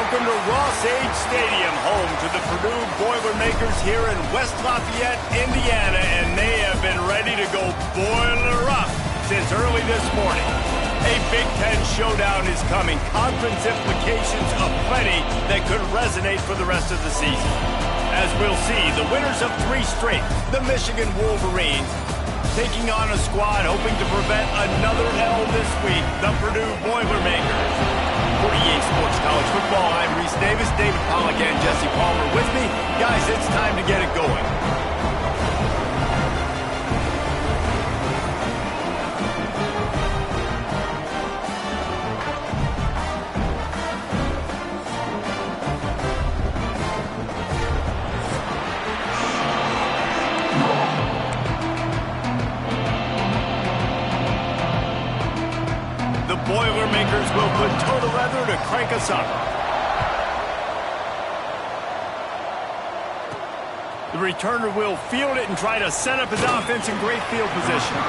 Welcome to Ross-Age Stadium, home to the Purdue Boilermakers here in West Lafayette, Indiana, and they have been ready to go boiler up since early this morning. A Big Ten showdown is coming, conference implications aplenty that could resonate for the rest of the season. As we'll see, the winners of 3 straight, the Michigan Wolverines, taking on a squad hoping to prevent another L this week, the Purdue Boilermakers. For EA Sports College Football, I'm Reese Davis, David Pollack, and Jesse Palmer with me. Guys, it's time to get it going. Boilermakers will put total leather to crank us up. The returner will field it and try to set up his offense in great field position.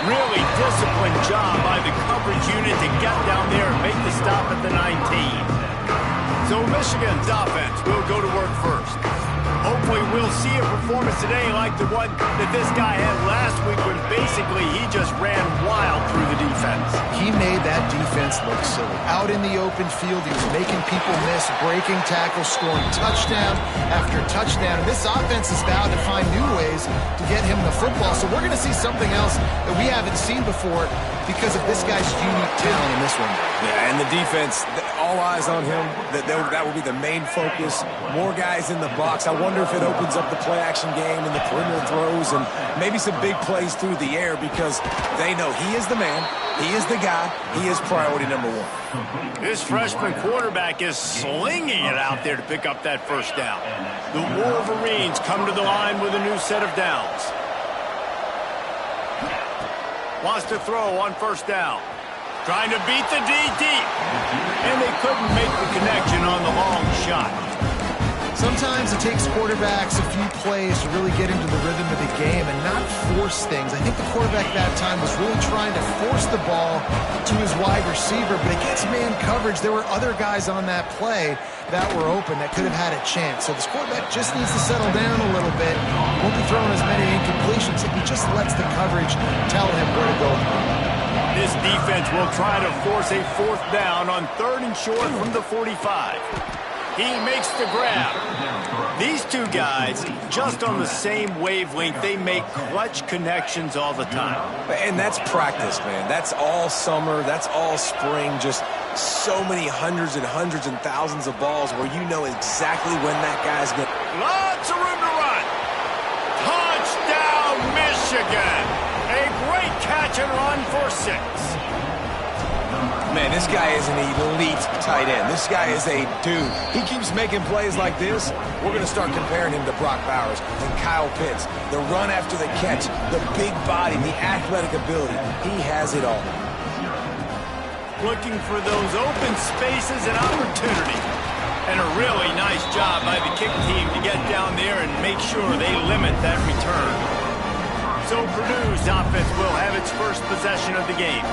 Really disciplined job by the coverage unit to get down there and make the stop at the 19. So Michigan's offense will go to work first. Hopefully we'll see a performance today like the one that this guy had last week when basically he just ran wild through the defense. He made that defense look silly. Out in the open field, he was making people miss, breaking tackles, scoring touchdown after touchdown. And this offense is vowed to find new ways to get him the football. So we're going to see something else that we haven't seen before because of this guy's unique talent in this one. Yeah, and the defense, all eyes on him. That will be the main focus. More guys in the box. I wonder if it opens up the play-action game and the perimeter throws and maybe some big plays through the air because they know he is the man, he is the guy, he is priority number 1. This freshman quarterback is slinging it out there to pick up that first down. The Wolverines come to the line with a new set of downs. Wants to throw on first down. Trying to beat the DT. And they couldn't make the connection on the long shot. Sometimes it takes quarterbacks a few plays to really get into the rhythm of the game and not force things. I think the quarterback that time was really trying to force the ball to his wide receiver, but against man coverage, there were other guys on that play that were open that could have had a chance. So this quarterback just needs to settle down a little bit. He won't be throwing as many incompletions if he just lets the coverage tell him where to go. This defense will try to force a 4th down on 3rd and short from the 45. He makes the grab. These two guys, just on the same wavelength, they make clutch connections all the time. And that's practice, man. That's all summer. That's all spring. Just so many hundreds and hundreds and thousands of balls where you know exactly when that guy's going to... Lots of room to run. Touchdown, Michigan. A great catch and run for 6. Man, this guy is an elite tight end. This guy is a dude. He keeps making plays like this. We're going to start comparing him to Brock Bowers and Kyle Pitts. The run after the catch, the big body, the athletic ability. He has it all. Looking for those open spaces and opportunity. And a really nice job by the kick team to get down there and make sure they limit that return. So Purdue's offense will have its first possession of the game.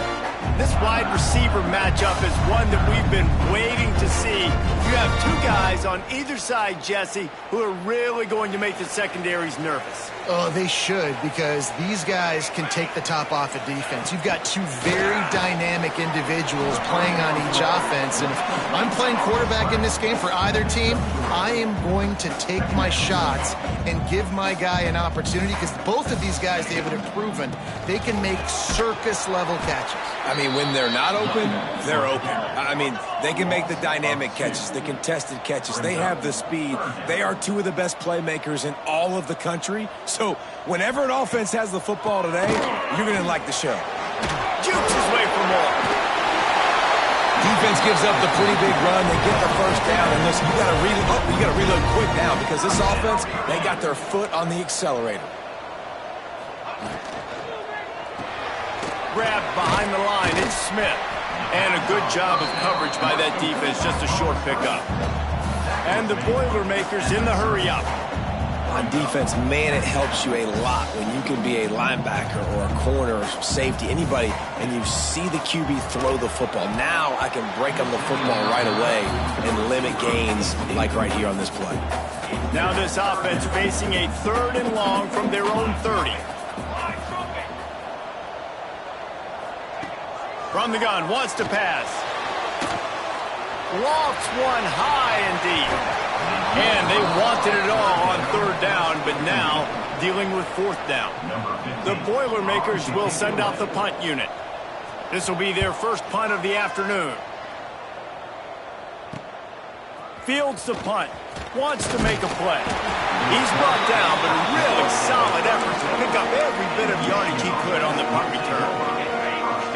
This wide receiver matchup is one that we've been waiting to see. You have 2 guys on either side, Jesse, who are really going to make the secondaries nervous. Oh, they should, because these guys can take the top off of defense. You've got 2 very dynamic individuals playing on each offense, and if I'm playing quarterback in this game for either team, I am going to take my shots and give my guy an opportunity, because both of these guys, David, have proven they can make circus-level catches. I mean, when they're not open, they're open. I mean, they can make the dynamic catches, the contested catches. They have the speed. They are 2 of the best playmakers in all of the country. So whenever an offense has the football today, you're going to like the show. Jukes his way for more. Defense gives up the pretty big run. They get the first down. And listen, you got to reload quick now because this offense, they got their foot on the accelerator. Grab behind the line, it's Smith. And a good job of coverage by that defense, just a short pickup. And the Boilermakers in the hurry up. On defense, man, it helps you a lot when you can be a linebacker or a corner or safety, anybody, and you see the QB throw the football. Now I can break on the football right away and limit gains like right here on this play. Now this offense facing a 3rd and long from their own 30. From the gun, wants to pass. Lofts one high and deep. And they wanted it all on 3rd down, but now dealing with 4th down. The Boilermakers will send out the punt unit. This will be their first punt of the afternoon. Fields the punt. Wants to make a play. He's brought down, but a really solid effort to pick up every bit of yardage he could on the punt return.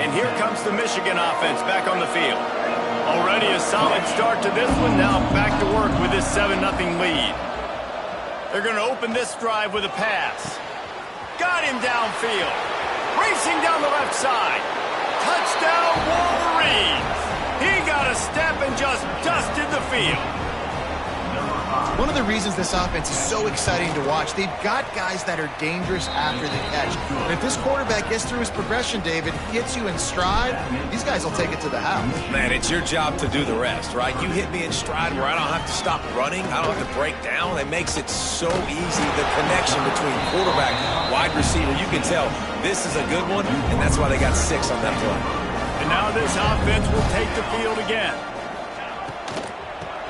And here comes the Michigan offense back on the field. Already a solid start to this one. Now back to work with this 7-0 lead. They're going to open this drive with a pass. Got him downfield. Racing down the left side. Touchdown Wolverines. He got a step and just dusted the field. One of the reasons this offense is so exciting to watch, they've got guys that are dangerous after the catch. And if this quarterback gets through his progression, David, hits you in stride, these guys will take it to the house. Man, it's your job to do the rest, right? You hit me in stride where I don't have to stop running. I don't have to break down. It makes it so easy. The connection between quarterback, wide receiver, you can tell this is a good one, and that's why they got 6 on that play. And now this offense will take the field again.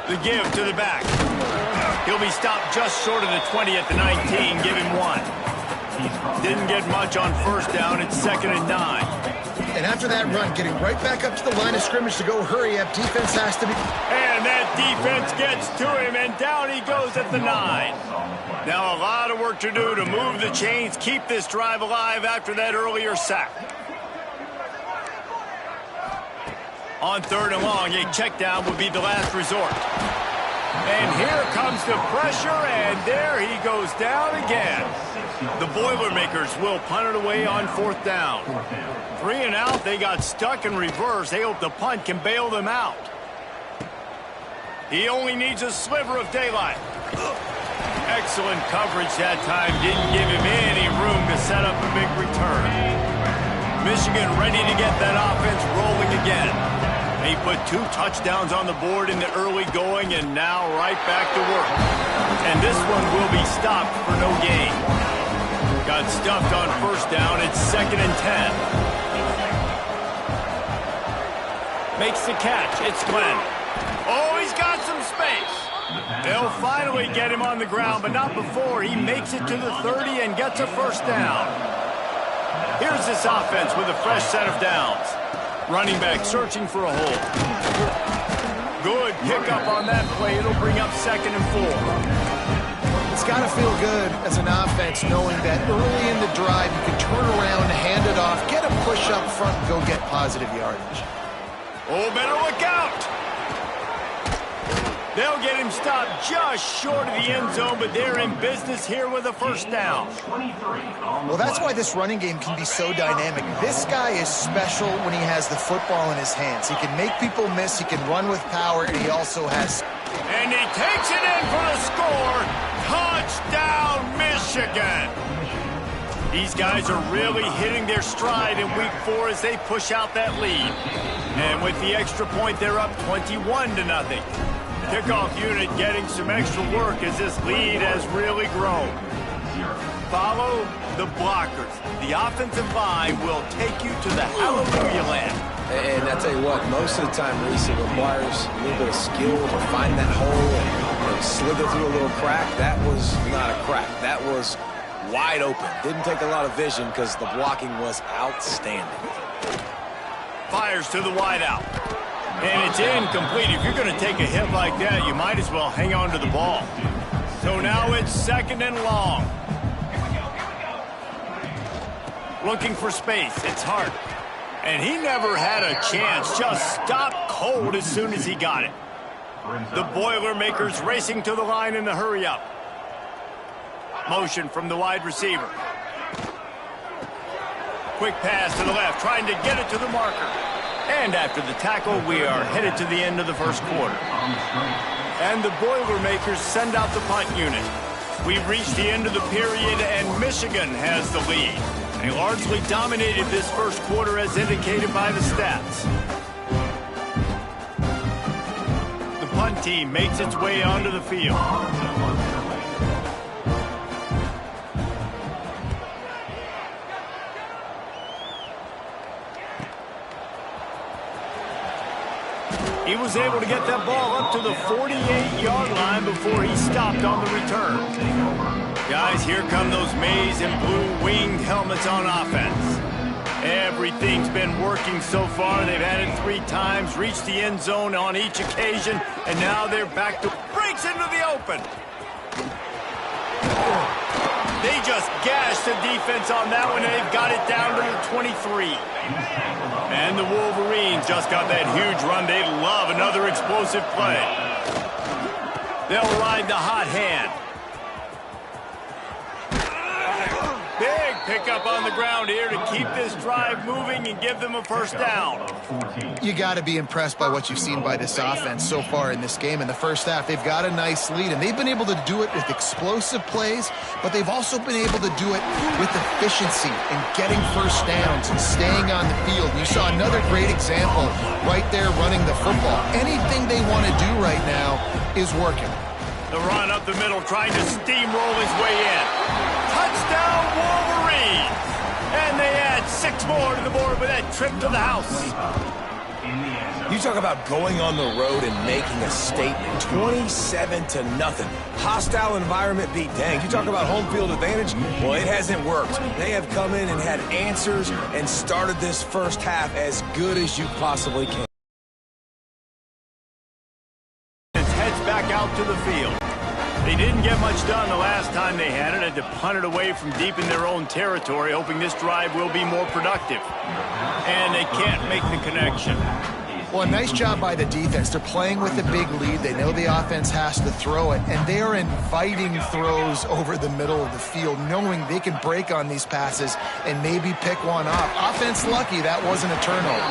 The give to the back. He'll be stopped just short of the 20 at the 19. Give him 1. Didn't get much on 1st down. It's 2nd and 9. And after that run, getting right back up to the line of scrimmage to go hurry up, defense has to be... And that defense gets to him, and down he goes at the 9. Now a lot of work to do to move the chains, keep this drive alive after that earlier sack. On 3rd and long, a check down would be the last resort. And here comes the pressure, and there he goes down again. The Boilermakers will punt it away on 4th down. 3 and out, they got stuck in reverse. They hope the punt can bail them out. He only needs a sliver of daylight. Excellent coverage that time. Didn't give him any room to set up a big return. Michigan ready to get that offense rolling again. They put 2 touchdowns on the board in the early going, and now right back to work. And this one will be stopped for no gain. Got stuffed on 1st down. It's 2nd and 10. Makes the catch. It's Glenn. Oh, he's got some space. They'll finally get him on the ground, but not before he makes it to the 30 and gets a 1st down. Here's this offense with a fresh set of downs. Running back searching for a hole. Good pickup on that play. It'll bring up 2nd and 4. It's got to feel good as an offense knowing that early in the drive you can turn around, hand it off, get a push up front, and go get positive yardage. Oh, better look out! They'll get him stopped just short of the end zone, but they're in business here with a 1st down. Well, that's why this running game can be so dynamic. This guy is special when he has the football in his hands. He can make people miss, he can run with power, and he also has... And he takes it in for the score. Touchdown, Michigan! These guys are really hitting their stride in week 4 as they push out that lead. And with the extra point, they're up 21-0. Kickoff unit getting some extra work as this lead has really grown. Follow the blockers. The offensive line will take you to the hallelujah land. And I tell you what, most of the time, Reese, it requires a little bit of skill to find that hole and slither through a little crack. That was not a crack. That was wide open. Didn't take a lot of vision because the blocking was outstanding. Fires to the wideout. And it's incomplete. If you're going to take a hit like that, you might as well hang on to the ball. So now it's 2nd and long. Looking for space. It's Hart. And he never had a chance. Just stopped cold as soon as he got it. The Boilermakers racing to the line in the hurry-up. Motion from the wide receiver. Quick pass to the left, trying to get it to the marker. And after the tackle, we are headed to the end of the 1st quarter. And the Boilermakers send out the punt unit. We've reached the end of the period, and Michigan has the lead. They largely dominated this first quarter as indicated by the stats. The punt team makes its way onto the field. He was able to get that ball up to the 48-yard line before he stopped on the return. Guys, here come those maize and blue winged helmets on offense. Everything's been working so far. They've had it 3 times, reached the end zone on each occasion, and now they're back to breaks into the open. They just gashed the defense on that one, and they've got it down to the 23. And the Wolverines just got that huge run. They love another explosive play. They'll ride the hot hand. Big pickup on the ground here to keep this drive moving and give them a first down. You got to be impressed by what you've seen by this offense so far in this game. In the first half, they've got a nice lead, and they've been able to do it with explosive plays, but they've also been able to do it with efficiency and getting first downs and staying on the field. You saw another great example right there running the football. Anything they want to do right now is working. The run up the middle, trying to steamroll his way in. Touchdown, Wolverines! And they add 6 more to the board with that trip to the house. You talk about going on the road and making a statement. 27-0. Hostile environment be danged. You talk about home field advantage. Well, it hasn't worked. They have come in and had answers and started this first half as good as you possibly can. Heads back out to the field. They didn't get much done the last time they had it. Had to punt it away from deep in their own territory, hoping this drive will be more productive. And they can't make the connection. Well, a nice job by the defense. They're playing with a big lead. They know the offense has to throw it, and they are inviting throws over the middle of the field, knowing they can break on these passes and maybe pick one off. Offense lucky that wasn't a turnover.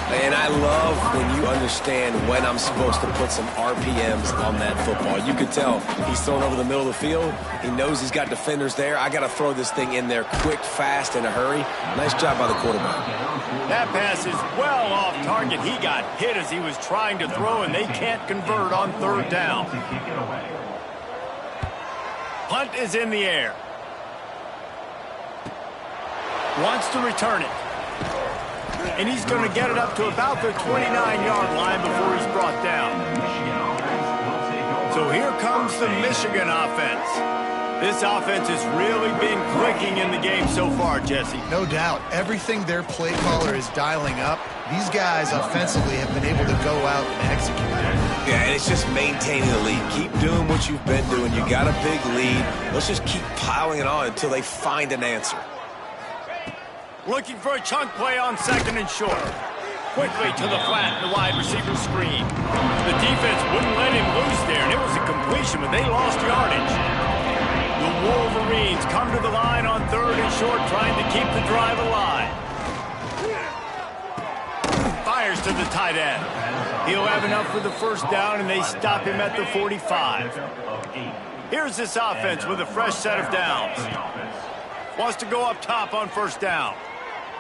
And I love when you understand when I'm supposed to put some RPMs on that football. You can tell he's thrown over the middle of the field. He knows he's got defenders there. I got to throw this thing in there quick, fast, in a hurry. Nice job by the quarterback. That pass is well off target. He got hit as he was trying to throw, and they can't convert on 3rd down. Punt is in the air. Wants to return it. And he's going to get it up to about the 29-yard line before he's brought down. So here comes the Michigan offense. This offense has really been clicking in the game so far, Jesse. No doubt. Everything their play caller is dialing up, these guys offensively have been able to go out and execute. Yeah, and it's just maintaining the lead. Keep doing what you've been doing. You got a big lead. Let's just keep piling it on until they find an answer. Looking for a chunk play on 2nd and short. Quickly to the flat, the wide receiver screen. The defense wouldn't let him loose there, and it was a completion, but they lost yardage. The Wolverines come to the line on 3rd and short, trying to keep the drive alive. Fires to the tight end. He'll have enough for the first down, and they stop him at the 45. Here's this offense with a fresh set of downs. Wants to go up top on 1st down.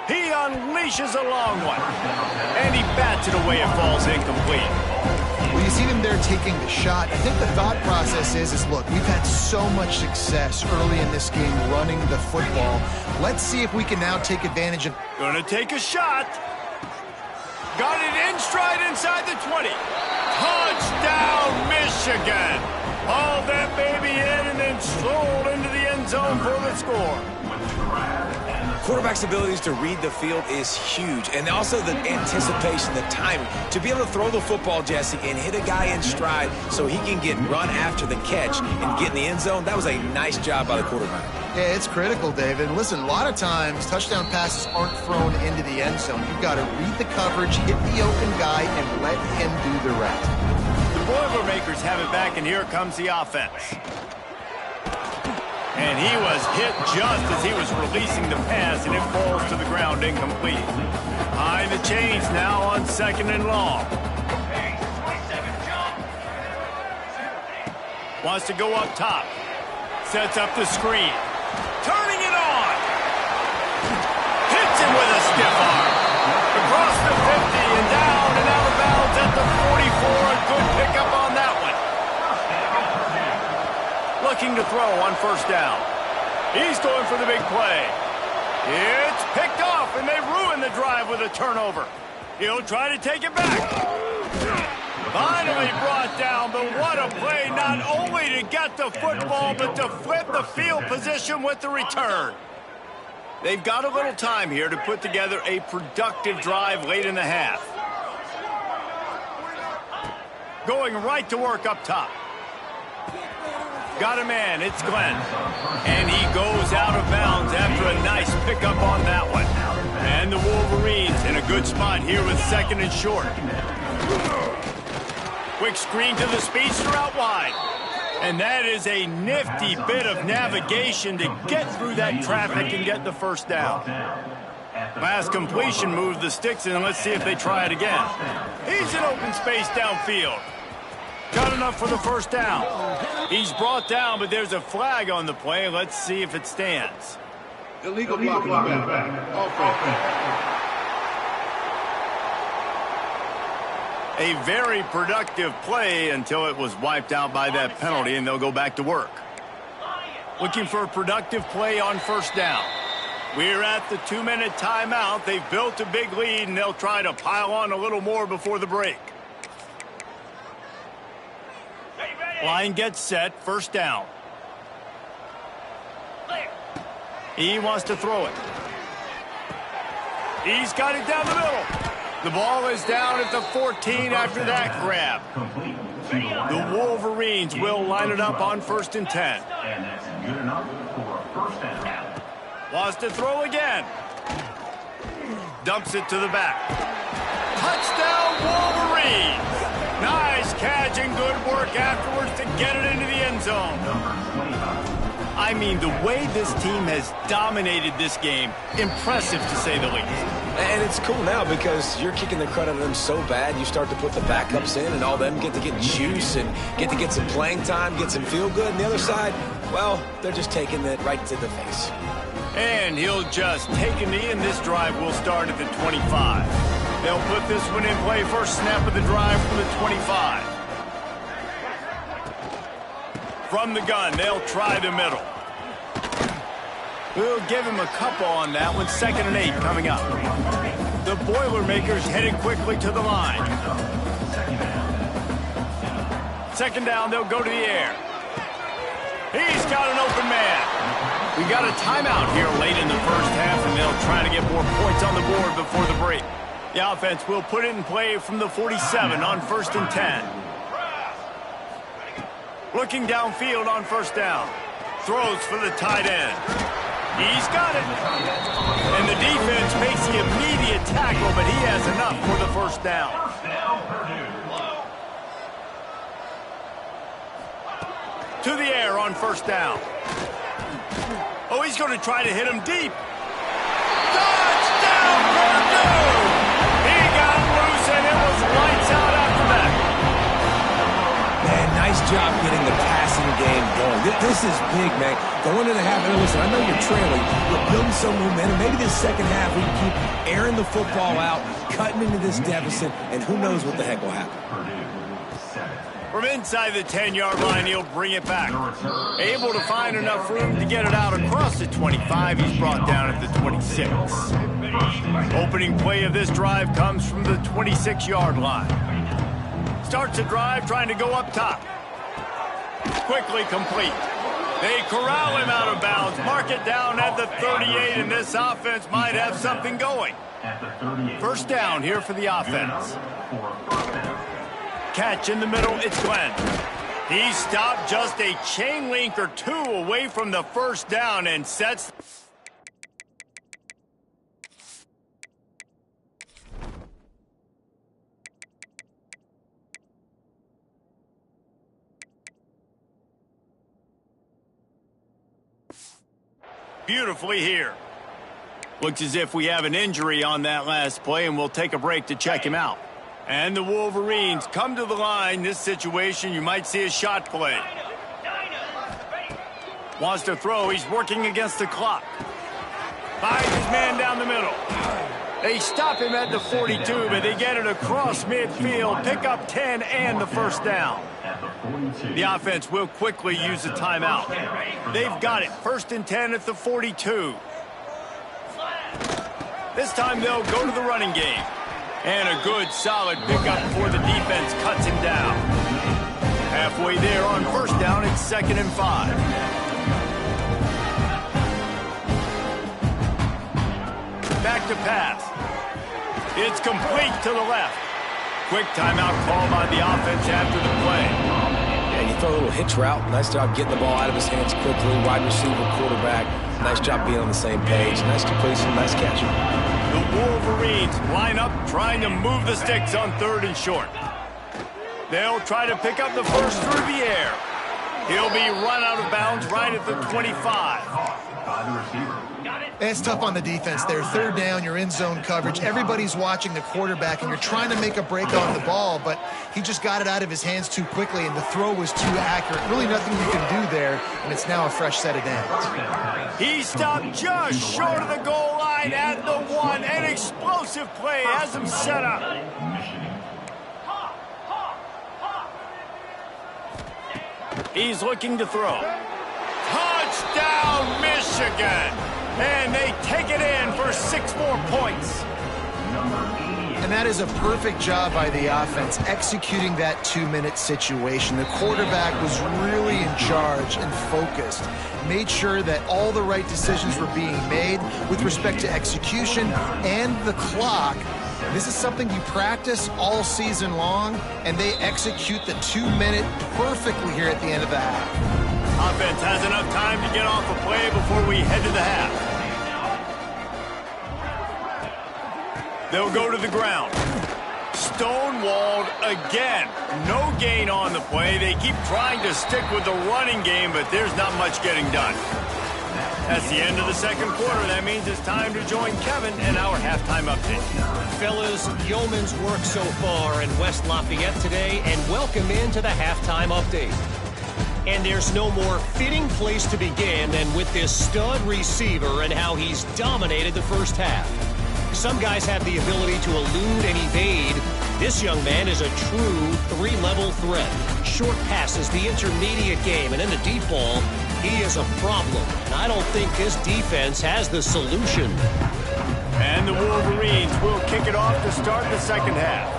He unleashes a long one. And he bats it away. It falls incomplete. Well, you see them there taking the shot. I think the thought process is look, we've had so much success early in this game running the football. Let's see if we can now take advantage of... Gonna take a shot. Got it in stride inside the 20. Touchdown, Michigan. Hauled that baby in and then strolled into the end zone for the score. Quarterback's abilities to read the field is huge, and also the anticipation, the timing. To be able to throw the football, Jesse, and hit a guy in stride so he can get run after the catch and get in the end zone, that was a nice job by the quarterback. Yeah, it's critical, David. Listen, a lot of times touchdown passes aren't thrown into the end zone. You've got to read the coverage, hit the open guy, and let him do the rest. The Boilermakers have it back, and here comes the offense. And he was hit just as he was releasing the pass, and it falls to the ground incomplete. Behind the chains now on 2nd and long. Wants to go up top. Sets up the screen. Turning it on. Hits him with a stiff arm. Across the 50 and down and out of bounds at the 44. A good pickup on that one. Looking to throw on first down. He's going for the big play. It's picked off, and they ruin the drive with a turnover. He'll try to take it back. Finally brought down, but what a play, not only to get the football, but to flip the field position with the return. They've got a little time here to put together a productive drive late in the half. Going right to work up top. Got a man, it's Glenn. And he goes out of bounds after a nice pickup on that one. And the Wolverines in a good spot here with second and short. Quick screen to the speedster out wide. And that is a nifty bit of navigation to get through that traffic and get the first down. Last completion moved the sticks in. Let's see if they try it again. He's in open space downfield. Got enough for the first down. He's brought down, but there's a flag on the play. Let's see if it stands. Illegal blocking back. A very productive play until it was wiped out by that penalty, and they'll go back to work. Looking for a productive play on first down. We're at the 2-minute timeout. They've built a big lead, and they'll try to pile on a little more before the break. Line gets set, first down. He wants to throw it. He's got it down the middle. The ball is down at the 14 after that grab. The Wolverines will line it up on 1st and 10. Wants to throw again. Dumps it to the back. Touchdown, Wolverines! Nice catch and good work afterwards to get it into the end zone. I mean, the way this team has dominated this game, impressive to say the least. And it's cool now because you're kicking the credit on them so bad, you start to put the backups in and all them get to get juice and get to get some playing time, get some feel good. And the other side, well, they're just taking it right to the face. And he'll just take a knee, and this drive will start at the 25. They'll put this one in play. First snap of the drive from the 25. From the gun, they'll try the middle. We'll give him a couple on that one. 2nd and 8 coming up. The Boilermakers headed quickly to the line. 2nd down, they'll go to the air. He's got an open man. We got a timeout here late in the first half, and they'll try to get more points on the board before the break. The offense will put it in play from the 47 on 1st and 10. Looking downfield on first down. Throws for the tight end. He's got it. And the defense makes the immediate tackle, but he has enough for the first down. To the air on first down. Oh, he's going to try to hit him deep. Touchdown, Purdue! He got loose, and it was lights out after that. Man, nice job getting the passing game going. This is big, man. Going into the half, and listen, I know you're trailing. You're building some momentum. Maybe this second half we can keep airing the football out, cutting into this deficit, and who knows what the heck will happen. From inside the 10-yard line, he'll bring it back. Able to find enough room to get it out across the 25. He's brought down at the 26. Opening play of this drive comes from the 26-yard line. Starts a drive trying to go up top. Quickly complete. They corral him out of bounds. Mark it down at the 38, and this offense might have something going. First down here for the offense. Catch in the middle, it's Glenn. He stopped just a chain link or two away from the first down and sets... beautifully here. Looks as if we have an injury on that last play, and we'll take a break to check him out. And the Wolverines come to the line. This situation, you might see a shot play. Wants to throw. He's working against the clock. Finds his man down the middle. They stop him at the 42, but they get it across midfield. Pick up 10 and the first down. The offense will quickly use the timeout. They've got it. 1st and 10 at the 42. This time they'll go to the running game. And a good, solid pickup before the defense cuts him down. Halfway there on 1st down, it's 2nd and 5. Back to pass. It's complete to the left. Quick timeout call by the offense after the play. Yeah, you throw a little hitch route. Nice job getting the ball out of his hands quickly. Wide receiver, quarterback. Nice job being on the same page. Nice completion, nice catch. The Wolverines line up trying to move the sticks on 3rd and short. They'll try to pick up the first through the air. He'll be run out of bounds right at the 25. It's tough on the defense there. 3rd down, you're in zone coverage. Everybody's watching the quarterback, and you're trying to make a break on the ball, but he just got it out of his hands too quickly, and the throw was too accurate. Really nothing you can do there, and it's now a fresh set of downs. He stopped just short of the goal line at the 1. An explosive play has him set up. He's looking to throw. Touchdown, Michigan! And they take it in for 6 more points. And that is a perfect job by the offense, executing that 2-minute situation. The quarterback was really in charge and focused. Made sure that all the right decisions were being made with respect to execution and the clock. This is something you practice all season long, and they execute the 2-minute perfectly here at the end of the half. Offense has enough time to get off a play before we head to the half. They'll go to the ground. Stonewalled again. No gain on the play. They keep trying to stick with the running game, but there's not much getting done. That's the end of the 2nd quarter. That means it's time to join Kevin in our halftime update. Fellas, yeoman's work so far in West Lafayette today, and welcome into the halftime update. And there's no more fitting place to begin than with this stud receiver and how he's dominated the first half. Some guys have the ability to elude and evade. This young man is a true 3-level threat. Short passes, the intermediate game, and in the deep ball, he is a problem. And I don't think this defense has the solution. And the Wolverines will kick it off to start the 2nd half.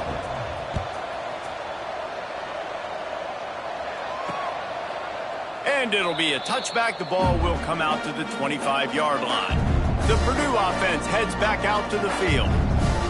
And it'll be a touchback. The ball will come out to the 25-yard line. The Purdue offense heads back out to the field.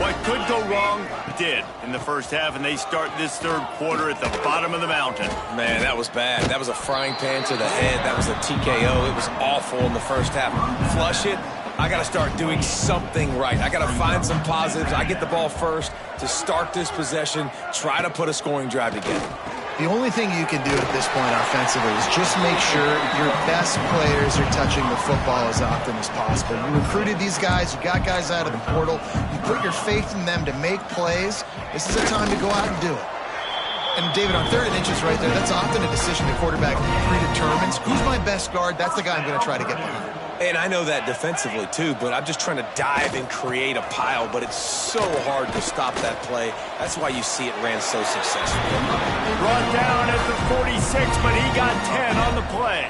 What could go wrong did in the first half, and they start this 3rd quarter at the bottom of the mountain. Man, that was bad. That was a frying pan to the head. That was a TKO. It was awful in the first half. Flush it. I got to start doing something right. I got to find some positives. I get the ball first to start this possession, try to put a scoring drive together. The only thing you can do at this point offensively is just make sure your best players are touching the football as often as possible. You recruited these guys. You got guys out of the portal. You put your faith in them to make plays. This is a time to go out and do it. And, David, on 3rd and inches right there, that's often a decision the quarterback predetermines. Who's my best guard? That's the guy I'm going to try to get behind. And I know that defensively, too, but I'm just trying to dive and create a pile, but it's so hard to stop that play. That's why you see it ran so successfully. Brought down at the 46, but he got 10 on the play.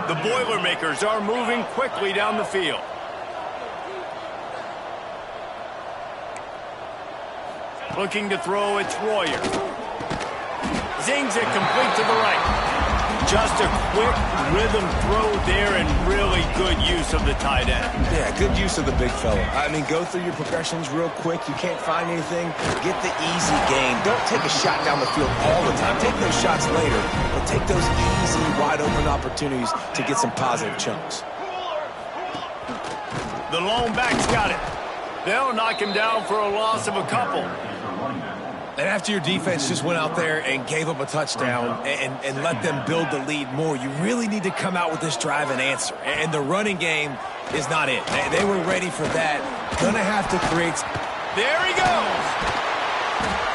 The Boilermakers are moving quickly down the field. Looking to throw, it's Royer. Zings it complete to the right. Just a quick rhythm throw there and really good use of the tight end. Yeah, good use of the big fella. I mean, go through your progressions real quick. You can't find anything. Get the easy gain. Don't take a shot down the field all the time. Take those shots later, but take those easy, wide-open opportunities to get some positive chunks. The lone back's got it. They'll knock him down for a loss of a couple. And after your defense just went out there and gave up a touchdown and let them build the lead more, you really need to come out with this drive and answer. And the running game is not it. They were ready for that. Gonna have to create. There he goes.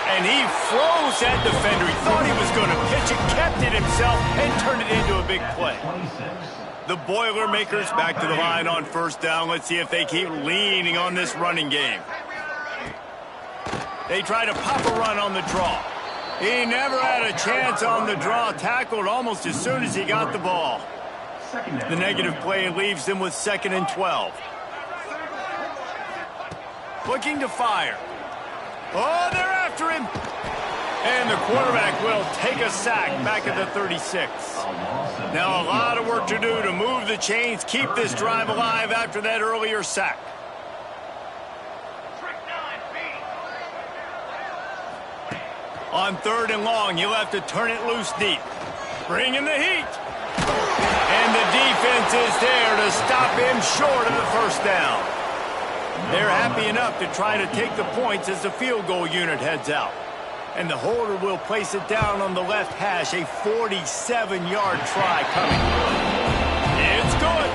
And he froze that defender. He thought he was going to pitch it, kept it himself, and turned it into a big play. The Boilermakers back to the line on first down. Let's see if they keep leaning on this running game. They try to pop a run on the draw. He never had a chance on the draw. Tackled almost as soon as he got the ball. The negative play leaves them with 2nd and 12. Looking to fire. Oh, they're after him. And the quarterback will take a sack back at the 36. Now a lot of work to do to move the chains, keep this drive alive after that earlier sack. On 3rd and long, you'll have to turn it loose deep. Bring in the heat. And the defense is there to stop him short of the first down. They're happy enough to try to take the points as the field goal unit heads out. And the holder will place it down on the left hash, a 47-yard try coming. It's good.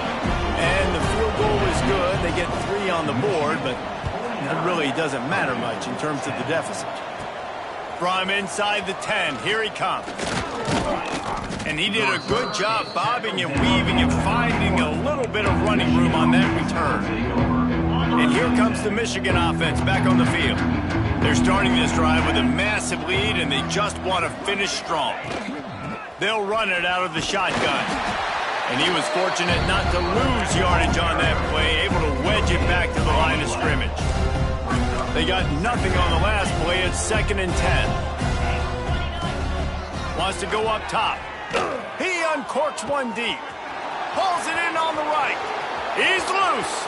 And the field goal is good. They get 3 on the board, but it really doesn't matter much in terms of the deficit. From inside the 10, here he comes. And he did a good job bobbing and weaving and finding a little bit of running room on that return. And here comes the Michigan offense back on the field. They're starting this drive with a massive lead, and they just want to finish strong. They'll run it out of the shotgun. And he was fortunate not to lose yardage on that play, able to wedge it back to the line of scrimmage. They got nothing on the last play. It's 2nd and 10. Wants to go up top. He uncorks one deep. Pulls it in on the right. He's loose.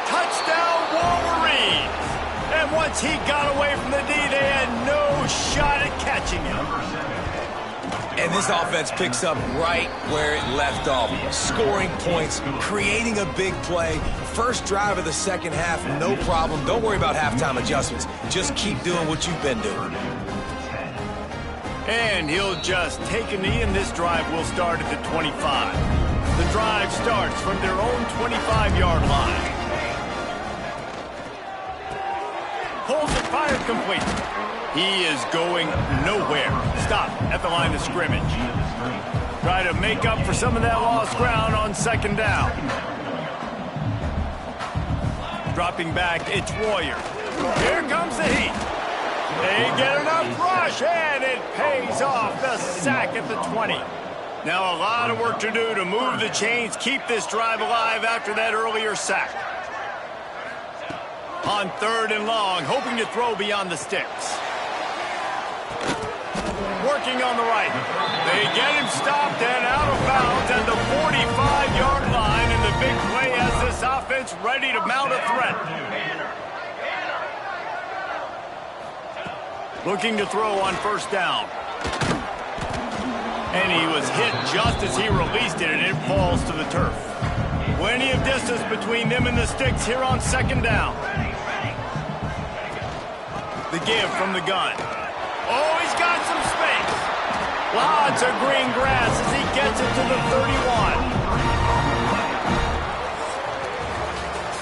Touchdown, Wolverines. And once he got away from the D, they had no shot at catching him. And this offense picks up right where it left off. Scoring points, creating a big play. First drive of the second half, no problem. Don't worry about halftime adjustments. Just keep doing what you've been doing. And he'll just take a knee, and this drive will start at the 25. The drive starts from their own 25-yard line. Pulls it, fired complete. He is going nowhere. Stop at the line of scrimmage. Try to make up for some of that lost ground on 2nd down. Dropping back, it's Warrior. Here comes the heat. They get enough rush, and it pays off. The sack at the 20. Now a lot of work to do to move the chains, keep this drive alive after that earlier sack. On 3rd and long, hoping to throw beyond the sticks. Working on the right. They get him stopped and out of bounds at the 45-yard line, and the big play has this offense ready to mount a threat. Looking to throw on 1st down. And he was hit just as he released it, and it falls to the turf. Plenty of distance between them and the sticks here on 2nd down. The give from the gun. Oh, he's got some space. Lots of green grass as he gets it to the 31.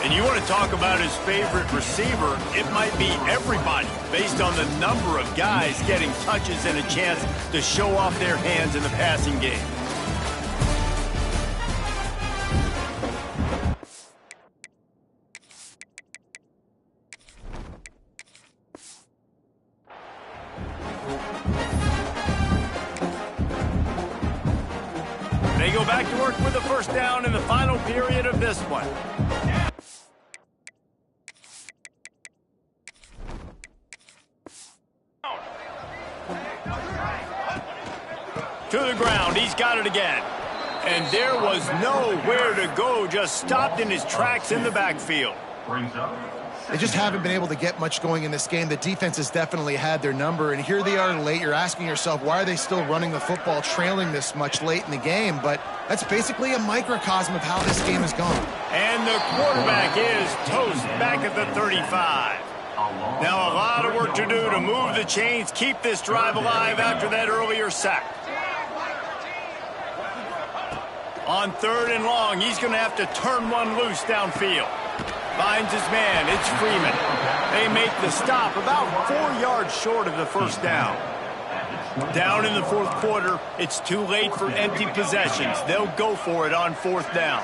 And you want to talk about his favorite receiver, it might be everybody, based on the number of guys getting touches and a chance to show off their hands in the passing game. They go back to work with the 1st down in the final period of this one. To the ground, he's got it again. And there was nowhere to go, just stopped in his tracks in the backfield. They just haven't been able to get much going in this game. The defense has definitely had their number, and here they are late. You're asking yourself, why are they still running the football, trailing this much late in the game? But that's basically a microcosm of how this game has gone. And the quarterback is toast back at the 35. Now a lot of work to do to move the chains, keep this drive alive after that earlier sack. On 3rd and long, he's going to have to turn one loose downfield. Finds his man. It's Freeman. They make the stop about 4 yards short of the first down. Down in the fourth quarter, it's too late for empty possessions. They'll go for it on fourth down.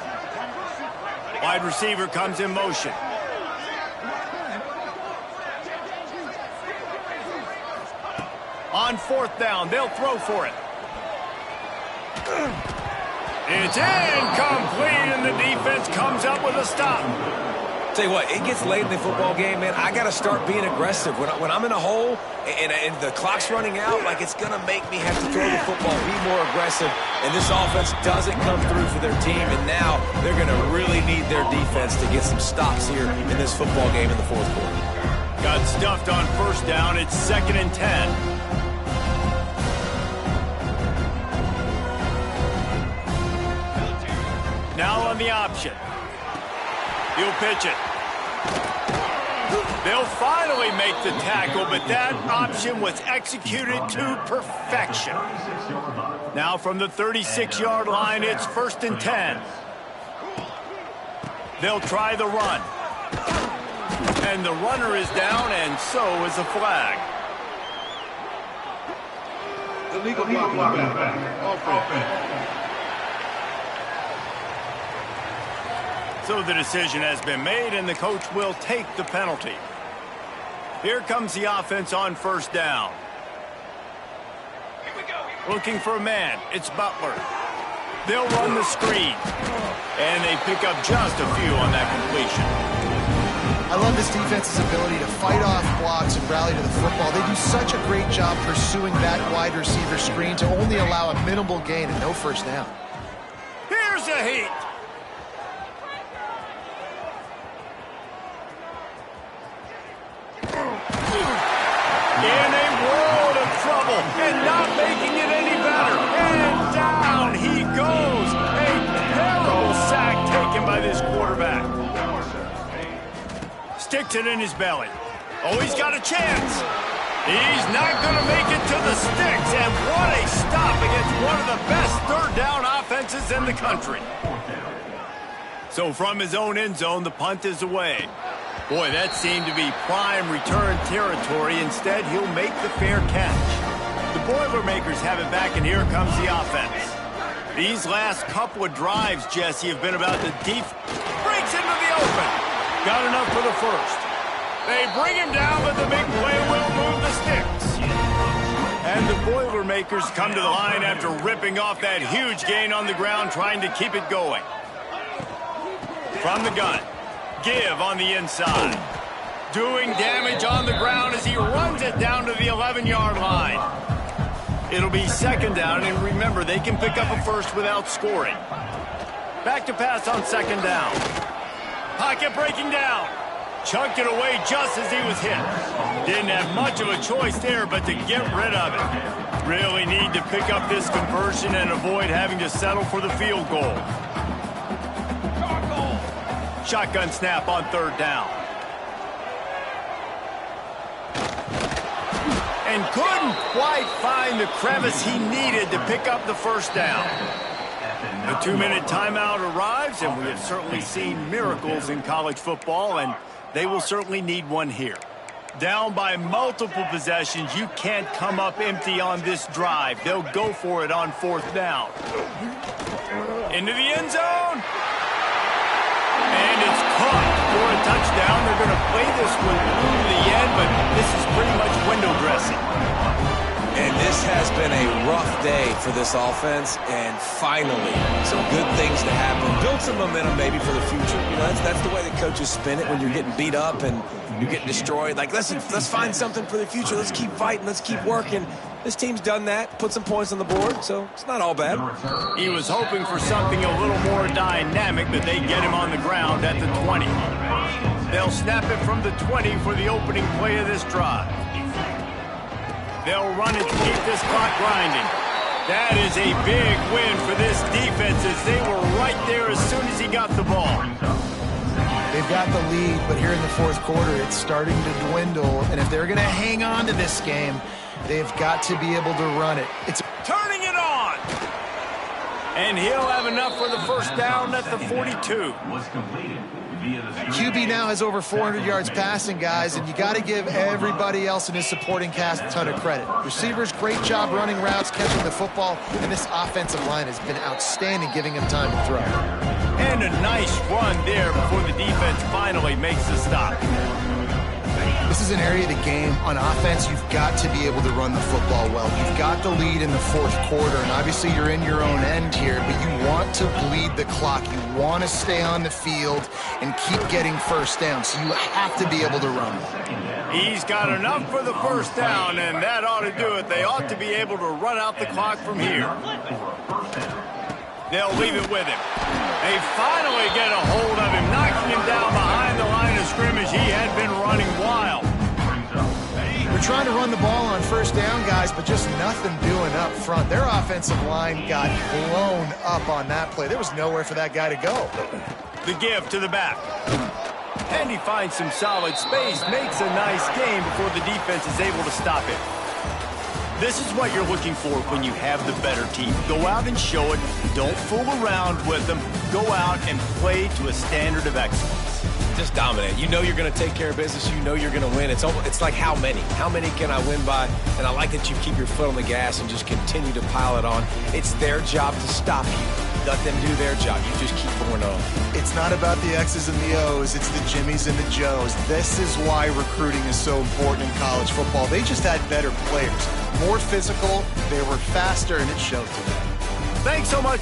Wide receiver comes in motion. On fourth down, they'll throw for it. It's incomplete, and the defense comes up with a stop. Tell you what, it gets late in the football game, man. I got to start being aggressive. When I'm in a hole and the clock's running out, like, it's going to make me have to throw the football, be more aggressive. And this offense doesn't come through for their team, and now they're going to really need their defense to get some stops here in this football game in the fourth quarter. Got stuffed on first down. It's 2nd and 10. Now on the option. He'll pitch it. They'll finally make the tackle, but that option was executed to perfection. Now from the 36-yard line, it's 1st and 10. They'll try the run. And the runner is down, and so is a flag. Illegal blocking back. Offense. So the decision has been made, and the coach will take the penalty. Here comes the offense on first down. Looking for a man. It's Butler. They'll run the screen. And they pick up just a few on that completion. I love this defense's ability to fight off blocks and rally to the football. They do such a great job pursuing that wide receiver screen to only allow a minimal gain and no first down. Here's a heat. In a world of trouble and not making it any better. And down he goes. A terrible sack taken by this quarterback. Sticks it in his belly. Oh, he's got a chance. He's not going to make it to the sticks. And what a stop against one of the best third down offenses in the country. So from his own end zone, the punt is away. Boy, that seemed to be prime return territory. Instead, he'll make the fair catch. The Boilermakers have it back, and here comes the offense. These last couple of drives, Jesse, have been about the deep. Breaks into the open. Got enough for the first. They bring him down, but the big play will move the sticks. And the Boilermakers come to the line after ripping off that huge gain on the ground, trying to keep it going. From the gun. Give on the inside. Doing damage on the ground as he runs it down to the 11-yard line. It'll be 2nd down, and remember, they can pick up a first without scoring. Back to pass on 2nd down. Pocket breaking down. Chunked it away just as he was hit. Didn't have much of a choice there, but to get rid of it. Really need to pick up this conversion and avoid having to settle for the field goal. Shotgun snap on 3rd down. And couldn't quite find the crevice he needed to pick up the first down. The 2-minute timeout arrives, and we have certainly seen miracles in college football, and they will certainly need one here. Down by multiple possessions, you can't come up empty on this drive. They'll go for it on 4th down. Into the end zone. And it's caught for a touchdown. They're going to play this one through the end, but this is pretty much window dressing. And this has been a rough day for this offense, and finally, some good things to happen. Build some momentum maybe for the future. You know, that's the way the coaches spin it when you're getting beat up and you're getting destroyed. Like, listen, let's find something for the future. Let's keep fighting. Let's keep working. This team's done that, put some points on the board, so it's not all bad. He was hoping for something a little more dynamic, but they get him on the ground at the 20. They'll snap it from the 20 for the opening play of this drive. They'll run it to keep this clock grinding. That is a big win for this defense as they were right there as soon as he got the ball. They've got the lead, but here in the fourth quarter, it's starting to dwindle. And if they're going to hang on to this game, they've got to be able to run it. It's turning it on. And he'll have enough for the first down at the 42. QB now has over 400 yards passing, guys, and you got to give everybody else in his supporting cast a ton of credit. Receivers, great job running routes, catching the football, and this offensive line has been outstanding, giving him time to throw. And a nice run there before the defense finally makes the stop. This is an area of the game. On offense, you've got to be able to run the football well. You've got the lead in the fourth quarter, and obviously you're in your own end here, but you want to bleed the clock. You want to stay on the field and keep getting first down, so you have to be able to run. He's got enough for the first down, and that ought to do it. They ought to be able to run out the clock from here. They'll leave it with him. They finally get a hold of him, knocking him down behind the line of scrimmage. He had been running wild. They're trying to run the ball on first down, guys, but just nothing doing up front. Their offensive line got blown up on that play. There was nowhere for that guy to go. The give to the back. And he finds some solid space, makes a nice gain before the defense is able to stop it. This is what you're looking for when you have the better team. Go out and show it. Don't fool around with them. Go out and play to a standard of excellence. Just dominate. You know you're going to take care of business. You know you're going to win. It's like how many? How many can I win by? And I like that you keep your foot on the gas and just continue to pile it on. It's their job to stop you. Let them do their job. You just keep going on. It's not about the X's and the O's. It's the Jimmies and the Joes. This is why recruiting is so important in college football. They just had better players, more physical, they were faster, and it showed today. Thanks so much.